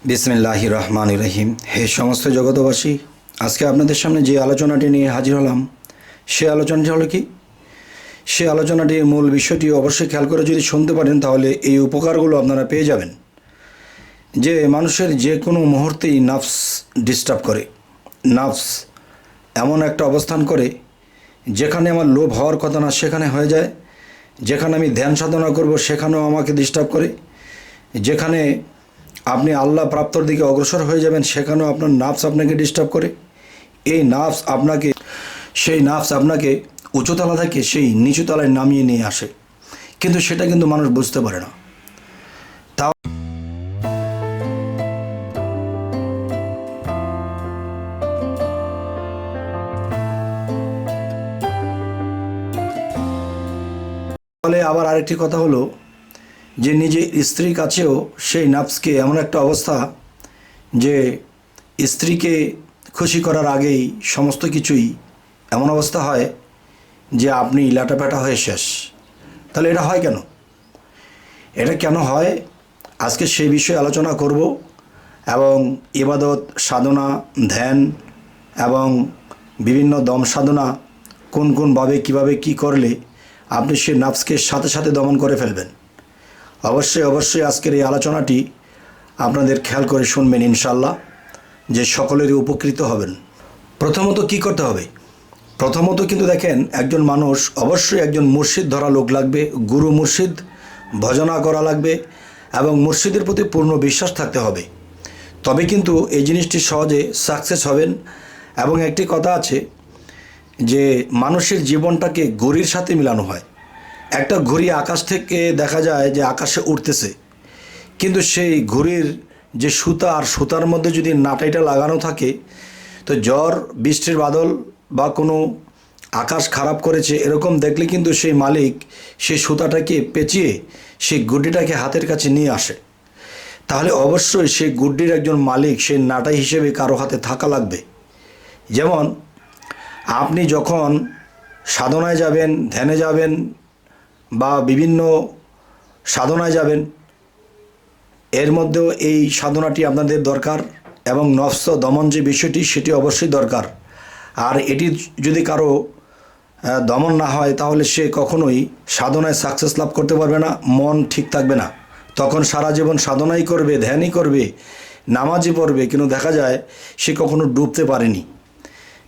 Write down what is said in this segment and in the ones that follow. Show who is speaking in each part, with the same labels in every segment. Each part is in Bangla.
Speaker 1: বিসমিল্লাহির রহমানির রহিম। হে সমস্ত জগতবাসী, আজকে আপনাদের সামনে যে আলোচনাটি নিয়ে হাজির হলাম, সে আলোচনাটি হলো কি? সে আলোচনাটির মূল বিষয়টি অবশ্যই খেয়াল করে যদি শুনতে পারেন তাহলে এই উপকারগুলো আপনারা পেয়ে যাবেন। যে মানুষের যে কোনো মুহূর্তেই নাফস ডিস্টার্ব করে। নাফস এমন একটা অবস্থান করে যেখানে আমার লোভ হওয়ার কথা না সেখানে হয়ে যায়, যেখানে আমি ধ্যান সাধনা করব সেখানেও আমাকে ডিস্টার্ব করে, যেখানে আপনি আল্লাহ প্রাপ্তর দিকে অগ্রসর হয়ে যাবেন সেখানেও আপনার নাফস আপনাকে ডিস্টার্ব করে। এই নাফস আপনাকে উঁচুতলা থেকে সেই নিচুতলায় নামিয়ে নিয়ে আসে, কিন্তু সেটা কিন্তু মানুষ বুঝতে পারে না। তাহলে আবার আরেকটি কথা হলো যে নিজে স্ত্রীর কাছেও সেই নাফসকে এমন একটা অবস্থা যে স্ত্রীকে খুশি করার আগেই সমস্ত কিছুই এমন অবস্থা হয় যে আপনি লাটাপাটা হয়ে শেষ। তাহলে এটা হয় কেন? এটা কেন হয় আজকে সেই বিষয়ে আলোচনা করব, এবং ইবাদত সাধনা, ধ্যান এবং বিভিন্ন দম সাধনা কোনভাবে কীভাবে কী করলে আপনি সেই নাফসকে সাথে সাথে দমন করে ফেলবেন। অবশ্যই আজকের এই আলোচনাটি আপনাদের খেয়াল করে শুনবেন ইনশাল্লাহ, যে সকলেরই উপকৃত হবেন। প্রথমত কি করতে হবে? প্রথমত কিন্তু দেখেন, একজন মানুষ অবশ্যই একজন মুর্শিদ ধরা লোক লাগবে, গুরু মুর্শিদ ভজনা করা লাগবে এবং মুর্শিদের প্রতি পূর্ণ বিশ্বাস থাকতে হবে। তবে কিন্তু এই জিনিসটি সহজে সাকসেস হবেন। এবং একটি কথা আছে যে মানুষের জীবনটাকে ঘড়ির সাথে মিলানো হয়। একটা ঘড়ি আকাশ থেকে দেখা যায় যে আকাশে উঠতেছে, কিন্তু সেই ঘড়ির যে সুতা আর সুতার মধ্যে যদি নাটাইটা লাগানো থাকে, তো ঝড় বৃষ্টির বাদল বা কোনো আকাশ খারাপ করেছে এরকম দেখলে কিন্তু সেই মালিক সেই সুতাটাকে পেঁচিয়ে সেই গুড্ডিটাকে হাতের কাছে নিয়ে আসে। তাহলে অবশ্যই সেই গুড্ডির একজন মালিক সেই নাটাই হিসেবে কারো হাতে থাকা লাগবে। যেমন আপনি যখন সাধনায় যাবেন, ধ্যানে যাবেন বা বিভিন্ন সাধনায় যাবেন, এর মধ্যেও এই সাধনাটি আপনাদের দরকার এবং নফস দমন যে বিষয়টি সেটি অবশ্যই দরকার। আর এটি যদি কারো দমন না হয় তাহলে সে কখনোই সাধনায় সাকসেস লাভ করতে পারবে না, মন ঠিক থাকবে না। তখন সারা জীবন সাধনাই করবে, ধ্যানই করবে, নামাজই পড়বে, কিন্তু দেখা যায় সে কখনো ডুবতে পারেনি।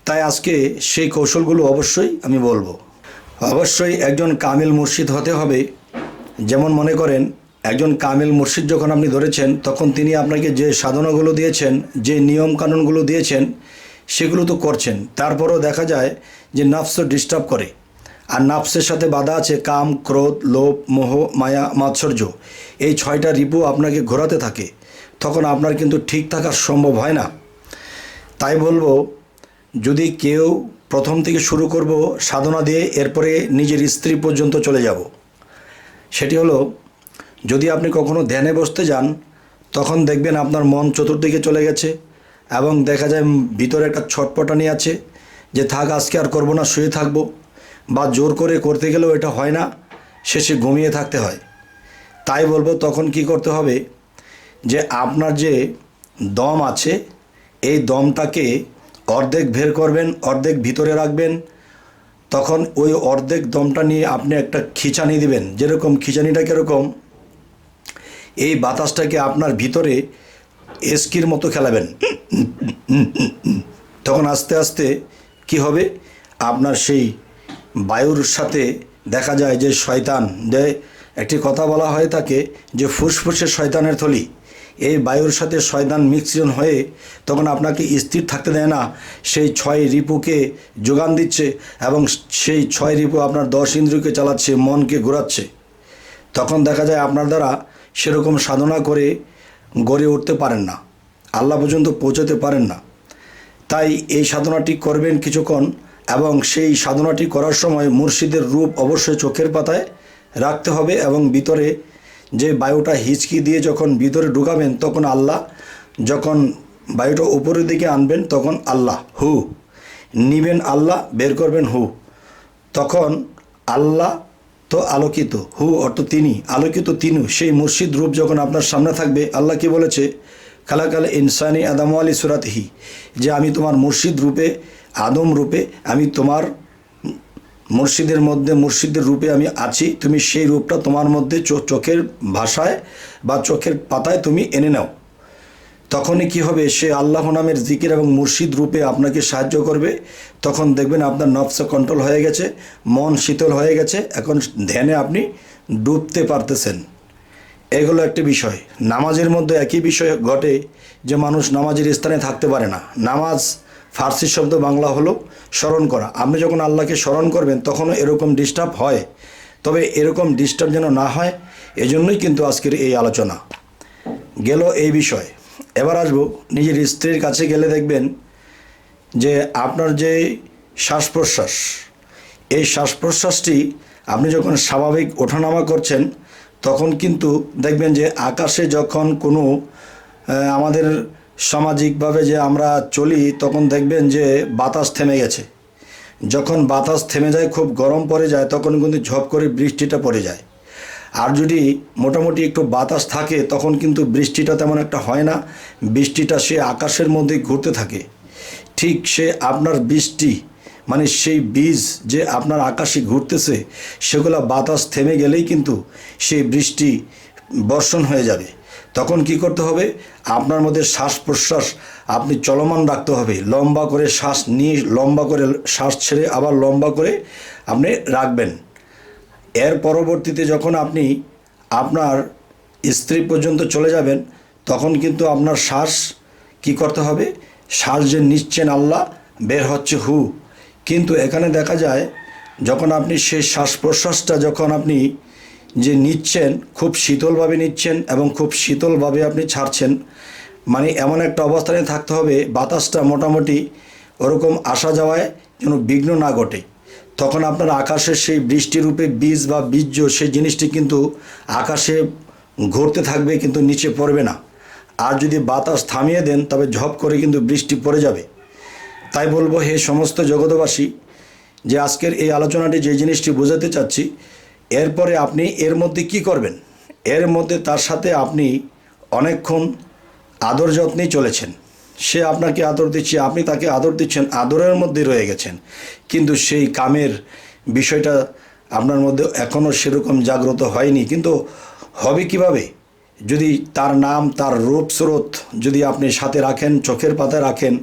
Speaker 1: তাই আজকে সেই কৌশলগুলো অবশ্যই আমি বলবো। অবশ্যই একজন কামিল মুর্শিদ হতে হবে। যেমন মনে করেন, একজন কামিল মুর্শিদ যখন আপনি ধরেছেন তখন তিনি আপনাকে যে সাধনাগুলো দিয়েছেন, যে নিয়মকানুনগুলো দিয়েছেন সেগুলো তো করছেন, তারপরও দেখা যায় যে নাফস ডিস্টার্ব করে। আর নাফসের সাথে বাধা আছে কাম, ক্রোধ, লোভ, মোহ, মায়া, মাৎসর্য। এই 6টা রিপু আপনাকে ঘোরাতে থাকে, তখন আপনার কিন্তু ঠিক থাকা সম্ভব হয় না। তাই বলবো, যদি কেউ প্রথম থেকে শুরু করব সাধনা দিয়ে, এরপরে নিজের স্ত্রী পর্যন্ত চলে যাব। সেটি হলো, যদি আপনি কখনো ধ্যানে বসতে যান তখন দেখবেন আপনার মন চতুর্দিকে চলে গেছে এবং দেখা যায় ভিতরে একটা ছটপটানি আছে যে থাক আজকে আর করবো না, শুয়ে থাকবো, বা জোর করে করতে গেলেও এটা হয় না, শেষে ঘুমিয়ে থাকতে হয়। তাই বলবো, তখন কি করতে হবে যে আপনার যে দম আছে এই দমটাকে অর্ধেক বের করবেন, অর্ধেক ভিতরে রাখবেন। তখন ওই অর্ধেক দমটা নিয়ে আপনি একটা খিঁচানি দিবেন। যেরকম খিঁচানিটা কীরকম, এই বাতাসটাকে আপনার ভিতরে এস্কির মতো খেলাবেন। তখন আস্তে আস্তে কি হবে, আপনার সেই বায়ুর সাথে দেখা যায় যে শয়তান, যে একটি কথা বলা হয়ে থাকে যে ফুসফুসে শয়তানের থলি, এই বায়ুর সাথে শয়তান মিশ্রণ হয়ে তখন আপনাকে স্থির থাকতে দেয় না, সেই 6 রিপুকে যোগান দিচ্ছে এবং সেই 6 রিপু আপনার 10 ইন্দ্রিয়কে চালাচ্ছে, মনকে ঘোরাচ্ছে। তখন দেখা যায় আপনার দ্বারা সেরকম সাধনা করে গড়ে উঠতে পারেন না, আল্লাহ পর্যন্ত পৌঁছতে পারেন না। তাই এই সাধনাটি করবেন কিছুক্ষণ, এবং সেই সাধনাটি করার সময় মুর্শিদের রূপ অবশ্যই চোখের পাতায় রাখতে হবে, এবং ভিতরে যে বায়ুটা হিচকি দিয়ে যখন ভিতরে ঢুকাবেন তখন আল্লাহ, যখন বায়ুটা উপরের দিকে আনবেন তখন আল্লাহ, হু নিবেন আল্লাহ, বের করবেন হু। তখন আল্লাহ তো আলোকিত, হু অর্থ তিনি, আলোকিত তিনি, সেই মুর্শিদ রূপ যখন আপনার সামনে থাকবে, আল্লাহ কি বলেছে, খালাকাল ইনসানি আদম আলী সুরাতহি, যে আমি তোমার মুর্শিদ রূপে, আদম রূপে আমি তোমার মুর্শিদের মধ্যে মুর্শিদের রূপে আমি আছি, তুমি সেই রূপটা তোমার মধ্যে চোখের ভাষায় বা চোখের পাতায় তুমি এনে নাও। তখনই কি হবে, সে আল্লাহ নামের জিকির এবং মুর্শিদ রূপে আপনাকে সাহায্য করবে। তখন দেখবেন আপনার নফস কন্ট্রোল হয়ে গেছে, মন শীতল হয়ে গেছে, এখন ধ্যানে আপনি ডুবতে পারতেছেন। এগুলো একটি বিষয়। নামাজের মধ্যে একই বিষয় ঘটে যে মানুষ নামাজের স্থানে থাকতে পারে না। নামাজ ফার্সি শব্দ, বাংলা হলো স্মরণ করা। আপনি যখন আল্লাহকে স্মরণ করবেন তখনও এরকম ডিস্টার্ব হয়, তবে এরকম ডিস্টার্ব যেন না হয় এজন্যই কিন্তু আজকের এই আলোচনা। গেল এই বিষয়। এবার আসবো নিজের স্ত্রীর কাছে গেলে দেখবেন যে আপনার যে শ্বাস প্রশ্বাস, এই শ্বাস প্রশ্বাসটি আপনি যখন স্বাভাবিক ওঠানামা করছেন তখন কিন্তু দেখবেন যে আকাশে যখন কোনো আমাদের সামাজিকভাবে যে আমরা চলি তখন দেখবেন যে বাতাস থেমে গেছে। যখন বাতাস থেমে যায়, খুব গরম পড়ে যায়, তখন কিন্তু ঝপ করে বৃষ্টিটা পড়ে যায়। আর যদি মোটামুটি একটু বাতাস থাকে তখন কিন্তু বৃষ্টিটা তেমন একটা হয় না, বৃষ্টিটা সে আকাশের মধ্যে ঘুরতে থাকে। ঠিক সে আপনার বৃষ্টি মানে সেই বীজ যে আপনার আকাশে ঘুরতেছে, সেগুলো বাতাস থেমে গেলেই কিন্তু সেই বৃষ্টি বর্ষণ হয়ে যাবে। তখন কি করতে হবে, আপনার মধ্যে শ্বাস প্রশ্বাস আপনি চলমান রাখতে হবে। লম্বা করে শ্বাস নিয়ে লম্বা করে শ্বাস ছেড়ে আবার লম্বা করে আপনি রাখবেন। এর পরবর্তীতে যখন আপনি আপনার স্ত্রী পর্যন্ত চলে যাবেন তখন কিন্তু আপনার শ্বাস কি করতে হবে, শ্বাস যে নিচ্ছেন আল্লাহ, বের হচ্ছে হু। কিন্তু এখানে দেখা যায় যখন আপনি সেই শ্বাস প্রশ্বাসটা যখন আপনি যে নিচ্ছেন, খুব শীতলভাবে নিচ্ছেন এবং খুব শীতলভাবে আপনি ছাড়ছেন, মানে এমন একটা অবস্থানে থাকতে হবে বাতাসটা মোটামুটি ওরকম আসা যাওয়ায় যেন বিঘ্ন না ঘটে। তখন আপনার আকাশের সেই বৃষ্টিরূপে বীজ বা বীর্য সেই জিনিসটি কিন্তু আকাশে ঘুরতে থাকবে, কিন্তু নিচে পড়বে না। আর যদি বাতাস থামিয়ে দেন তবে ঝপ করে কিন্তু বৃষ্টি পড়ে যাবে। তাই বলবো হে সমস্ত জগতবাসী, যে আজকের এই আলোচনাটি যে জিনিসটি বোঝাতে চাচ্ছি, এরপরে আপনি এর মধ্যে কি করবেন, এর মধ্যে তার সাথে আপনি অনেকক্ষণ আদর যত্নেই চলেছেন। সে আপনাকে আদর দিচ্ছে, আপনি তাকে আদর দিচ্ছেন, আদরের মধ্যে রয়ে গেছেন, কিন্তু সেই কামের বিষয়টা আপনার মধ্যে এখনও সেরকম জাগ্রত হয়নি। কিন্তু হবে কিভাবে, যদি তার নাম, তার রূপ স্রোত যদি আপনি সাথে রাখেন, চোখের পাতায় রাখেন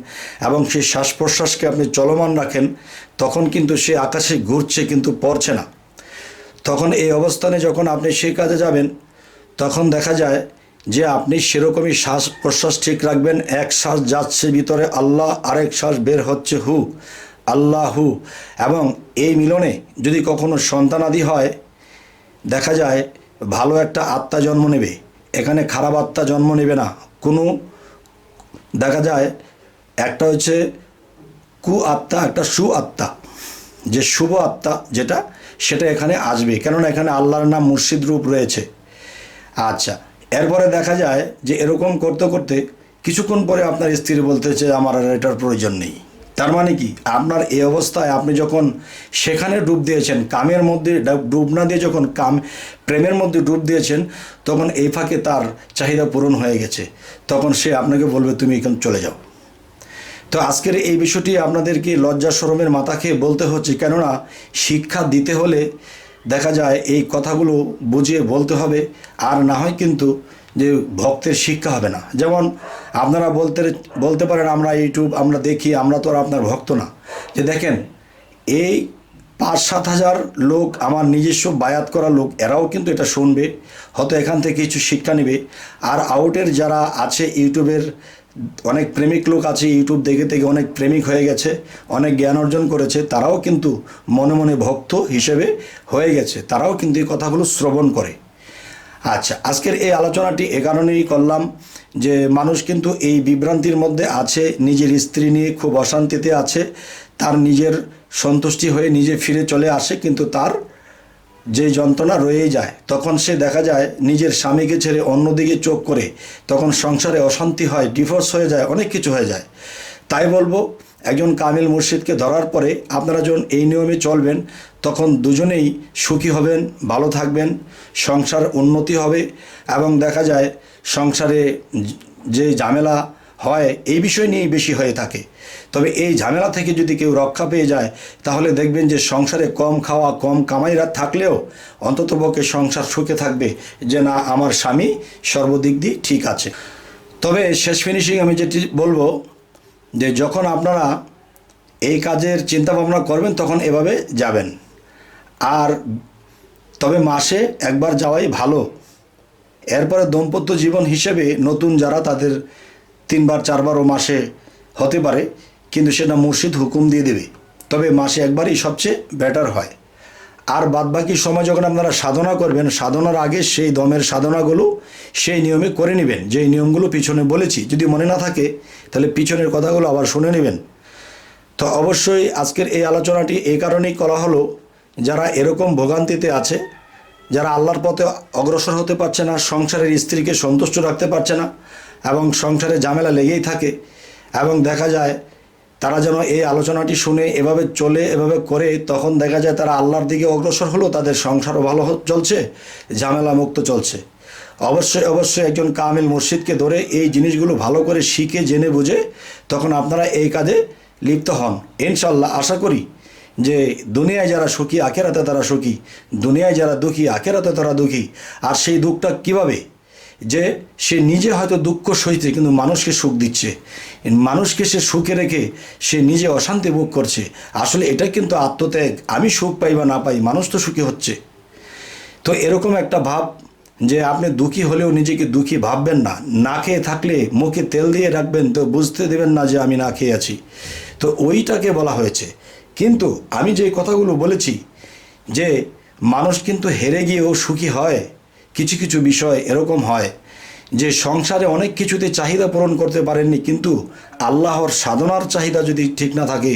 Speaker 1: এবং সেই শ্বাস প্রশ্বাসকে আপনি চলমান রাখেন, তখন কিন্তু সে আকাশে ঘুরছে কিন্তু পড়ছে না। তখন এই অবস্থানে যখন আপনি সেই কাজে যাবেন তখন দেখা যায় যে আপনি সেরকমই শ্বাস প্রশ্বাস ঠিক রাখবেন। এক শ্বাস যাচ্ছে ভিতরে আল্লাহ, আরেক শ্বাস বের হচ্ছে হু, আল্লাহু। এবং এই মিলনে যদি কখনো সন্তানাদি হয়, দেখা যায় ভালো একটা আত্মা জন্ম নেবে, এখানে খারাপ আত্মা জন্ম নেবে না কোনো। দেখা যায় একটা হচ্ছে কু আত্মা, একটা সু আত্মা, যে শুভ আত্মা যেটা, সেটা এখানে আসবে, কেননা এখানে আল্লাহর নাম মুর্শিদ রূপ রয়েছে। আচ্ছা, এরপরে দেখা যায় যে এরকম করতে করতে কিছুক্ষণ পরে আপনার স্ত্রী বলতেছে আমার আর এটার প্রয়োজন নেই। তার মানে কি, আপনার এই অবস্থায় আপনি যখন সেখানে ডুব দিয়েছেন, কামের মধ্যে ডুব না দিয়ে যখন প্রেমের মধ্যে ডুব দিয়েছেন, তখন এই ফাঁকে তার চাহিদা পূরণ হয়ে গেছে। তখন সে আপনাকে বলবে তুমি এখান চলে যাও। তো আজকের এই বিষয়টি আপনাদেরকে লজ্জা শরমের মাথা খেয়ে বলতে হচ্ছে, কেননা শিক্ষা দিতে হলে দেখা যায় এই কথাগুলো বুঝিয়ে বলতে হবে, আর না হয় কিন্তু যে ভক্তের শিক্ষা হবে না। যেমন আপনারা বলতে পারেন আমরা ইউটিউব আমরা দেখি, আমরা তো আর আপনার ভক্ত না। যে দেখেন এই 5-7 হাজার লোক আমার নিজস্ব বায়াত করা লোক, এরাও কিন্তু এটা শুনবে, হয়তো এখান থেকে কিছু শিক্ষা নেবে। আর আউটের যারা আছে ইউটিউবের অনেক প্রেমিক লোক আছে, ইউটিউব দেখে দেখে অনেক প্রেমিক হয়ে গেছে, অনেক জ্ঞান অর্জন করেছে, তারাও কিন্তু মনে মনে ভক্ত হিসেবে হয়ে গেছে, তারাও কিন্তু এই কথাগুলো শ্রবণ করে। আচ্ছা, আজকের এই আলোচনাটি এ কারণেই করলাম যে মানুষ কিন্তু এই বিভ্রান্তির মধ্যে আছে, নিজের স্ত্রী নিয়ে খুব অশান্তিতে আছে, তার নিজের সন্তুষ্টি হয়ে নিজে ফিরে চলে আসে, কিন্তু তার যে যন্ত্রণা রয়েই যায়। তখন সে দেখা যায় নিজের স্বামীকে ছেড়ে অন্যদিকে চোখ করে, তখন সংসারে অশান্তি হয়, ডিভোর্স হয়ে যায়, অনেক কিছু হয়ে যায়। তাই বলবো একজন কামিল মুর্শিদকে ধরার পরে আপনারা যখন এই নিয়মে চলবেন তখন দুজনেই সুখী হবেন, ভালো থাকবেন, সংসার উন্নতি হবে এবং দেখা যায় সংসারে যে ঝামেলা হয় এই বিষয় নিয়েই বেশি হয়ে থাকে। তবে এই ঝামেলা থেকে যদি কেউ রক্ষা পেয়ে যায় তাহলে দেখবেন যে সংসারে কম খাওয়া কম কামাইরা থাকলেও অন্ততপক্ষে সংসার সুখে থাকবে, যে না আমার স্বামী সর্বদিক দিয়ে ঠিক আছে। তবে শেষ ফিনিশিং আমি যেটি বলবো যে যখন আপনারা এই কাজের চিন্তা ভাবনা করবেন তখন এভাবে যাবেন। আর তবে মাসে একবার যাওয়াই ভালো। এরপরে দাম্পত্য জীবন হিসেবে নতুন যারা তাদের 3বার 4বারও মাসে হতে পারে, কিন্তু সেটা মুর্শিদ হুকুম দিয়ে দেবে। তবে মাসে একবারই সবচেয়ে বেটার হয়। আর বাদবাকি সময় যখন আপনারা সাধনা করবেন, সাধনার আগে সেই দমের সাধনাগুলো সেই নিয়মে করে নেবেন, যেই নিয়মগুলো পিছনে বলেছি। যদি মনে না থাকে তাহলে পিছনের কথাগুলো আবার শুনে নেবেন। তো অবশ্যই আজকের এই আলোচনাটি এই কারণেই করা হলো, যারা এরকম ভোগান্তিতে আছে, যারা আল্লাহর পথে অগ্রসর হতে পারছে না, সংসারের স্ত্রীকে সন্তুষ্ট রাখতে পারছে না এবং সংসারে ঝামেলা লেগেই থাকে, এবং দেখা যায় তারা যেন এই আলোচনাটি শুনে এভাবে চলে এভাবে করে, তখন দেখা যায় তারা আল্লাহর দিকে অগ্রসর হলো, তাদের সংসারও ভালো চলছে, ঝামেলা মুক্ত চলছে। অবশ্যই একজন কামিল মুর্শিদকে ধরে এই জিনিসগুলো ভালো করে শিখে জেনে বুঝে তখন আপনারা এই কাজে লিপ্ত হন। ইনশাল্লাহ আশা করি যে দুনিয়ায় যারা সুখী আখেরাতে তারা সুখী, দুনিয়ায় যারা দুঃখী আখেরাতে তারা দুঃখী। আর সেই দুঃখটা কিভাবে, যে সে নিজে হয়তো দুঃখ সইছে কিন্তু মানুষকে সুখ দিচ্ছে, মানুষকে সে সুখে রেখে সে নিজে অশান্তি ভোগ করছে। আসলে এটা কিন্তু আত্মত্যাগ। আমি সুখ পাই বা না পাই, মানুষ তো সুখী হচ্ছে। তো এরকম একটা ভাব যে আপনি দুঃখী হলেও নিজেকে দুঃখী ভাববেন না। না খেয়ে থাকলে মুখে তেল দিয়ে রাখবেন তো বুঝতে দেবেন না যে আমি না খেয়ে আছি। তো ওইটাকে বলা হয়েছে। কিন্তু আমি যে কথাগুলো বলেছি যে মানুষ কিন্তু হেরে গিয়েও সুখী হয়। কিছু কিছু বিষয় এরকম হয় যে সংসারে অনেক কিছুতে চাহিদা পূরণ করতে পারেননি, কিন্তু আল্লাহর সাধনার চাহিদা যদি ঠিক না থাকে,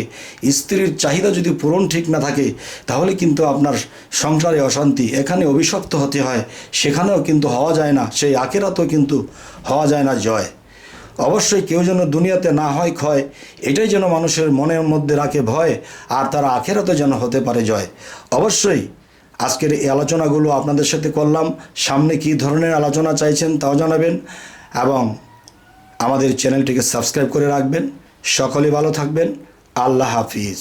Speaker 1: স্ত্রীর চাহিদা যদি পূরণ ঠিক না থাকে, তাহলে কিন্তু আপনার সংসারে অশান্তি, এখানে অভিশপ্ত হতে হয়, সেখানেও কিন্তু হওয়া যায় না, সেই আখেরাতেও কিন্তু হওয়া যায় না জয়। অবশ্যই কেউ যেন দুনিয়াতে না হয় ক্ষয়, এটাই যেন মানুষের মনের মধ্যে রাখে ভয়, আর তারা আখেরাতে যেন হতে পারে জয়। অবশ্যই আজকের এই আলোচনাগুলো আপনাদের সাথে করলাম। সামনে কী ধরনের আলোচনা চাইছেন তাও জানাবেন এবং আমাদের চ্যানেলটিকে সাবস্ক্রাইব করে রাখবেন। সকলে ভালো থাকবেন। আল্লাহ হাফিজ।